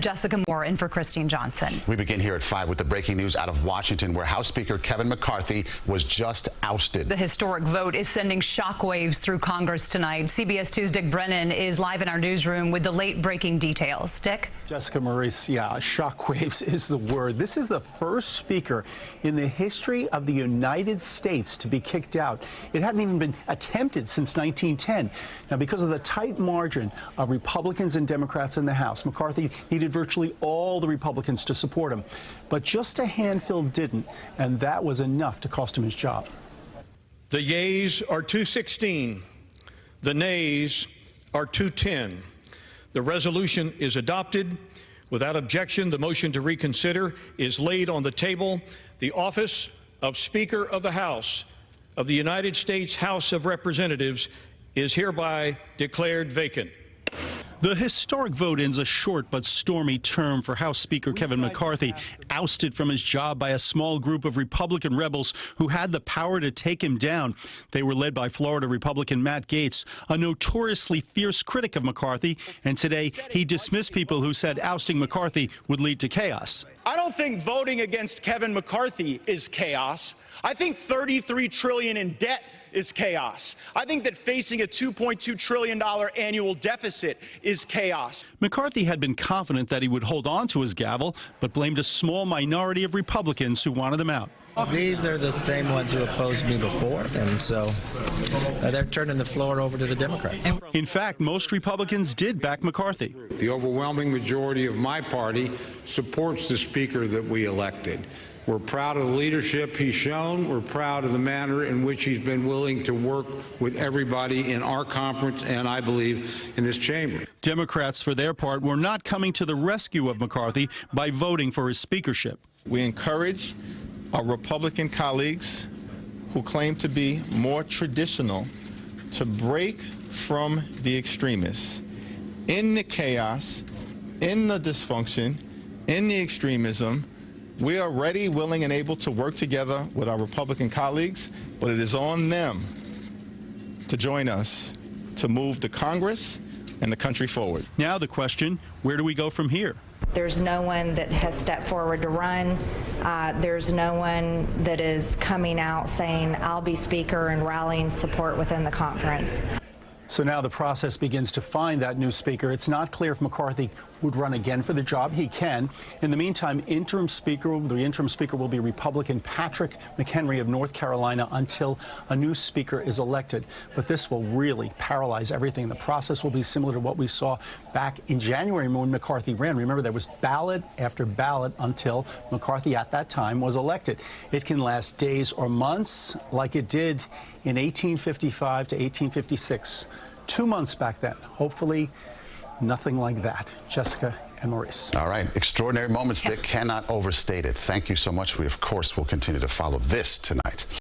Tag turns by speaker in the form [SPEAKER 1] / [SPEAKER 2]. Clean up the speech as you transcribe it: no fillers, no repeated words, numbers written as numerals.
[SPEAKER 1] Jessica Moore in for Christine Johnson.
[SPEAKER 2] We begin here at 5 with the breaking news out of Washington, where House Speaker Kevin McCarthy was just ousted.
[SPEAKER 1] The historic vote is sending shockwaves through Congress tonight. CBS 2's Dick Brennan is live in our newsroom with the late breaking details. Dick?
[SPEAKER 3] Jessica Maurice, yeah, shockwaves is the word. This is the first speaker in the history of the United States to be kicked out. It hadn't even been attempted since 1910. Now, because of the tight margin of Republicans and Democrats in the House, McCarthy needed virtually all the Republicans to support him. But just a handful didn't, and that was enough to cost him his job.
[SPEAKER 4] The yeas are 216. The nays are 210. The resolution is adopted. Without objection, the motion to reconsider is laid on the table. The office of Speaker of the House of the United States House of Representatives is hereby declared vacant.
[SPEAKER 3] The historic vote ends a short but stormy term for House Speaker Kevin McCarthy, ousted from his job by a small group of Republican rebels who had the power to take him down. They were led by Florida Republican Matt Gaetz, a notoriously fierce critic of McCarthy, and today he dismissed people who said ousting McCarthy would lead to chaos.
[SPEAKER 5] I don't think voting against Kevin McCarthy is chaos. I think $33 trillion in debt is chaos. I think that facing a $2.2 trillion annual deficit is chaos.
[SPEAKER 3] McCarthy had been confident that he would hold on to his gavel, but blamed a small minority of Republicans who wanted him out.
[SPEAKER 6] These are the same ones who opposed me before, and so they're turning the floor over to the Democrats.
[SPEAKER 3] In fact, most Republicans did back McCarthy.
[SPEAKER 7] The overwhelming majority of my party supports the speaker that we elected. We're proud of the leadership he's shown. We're proud of the manner in which he's been willing to work with everybody in our conference and, I believe, in this chamber.
[SPEAKER 3] Democrats, for their part, were not coming to the rescue of McCarthy by voting for his speakership.
[SPEAKER 8] We encourage our Republican colleagues who claim to be more traditional to break from the extremists. In the chaos, in the dysfunction, in the extremism, we are ready, willing, and able to work together with our Republican colleagues, but it is on them to join us to move the Congress and the country forward.
[SPEAKER 3] Now the question, where do we go from here?
[SPEAKER 9] There's no one that has stepped forward to run. There's no one that is coming out saying, I'll be Speaker, and rallying support within the conference.
[SPEAKER 3] So now the process begins to find that new speaker. It's not clear if McCarthy would run again for the job. He can. In the meantime, the interim speaker will be Republican Patrick McHenry of North Carolina until a new speaker is elected. But this will really paralyze everything. The process will be similar to what we saw back in January when McCarthy ran. Remember, there was ballot after ballot until McCarthy at that time was elected. It can last days or months, like it did in 1855 to 1856. 2 months back then. Hopefully, nothing like that. Jessica and Maurice.
[SPEAKER 2] All right. Extraordinary moments, Dick. Cannot overstate it. Thank you so much. We, of course, will continue to follow this tonight.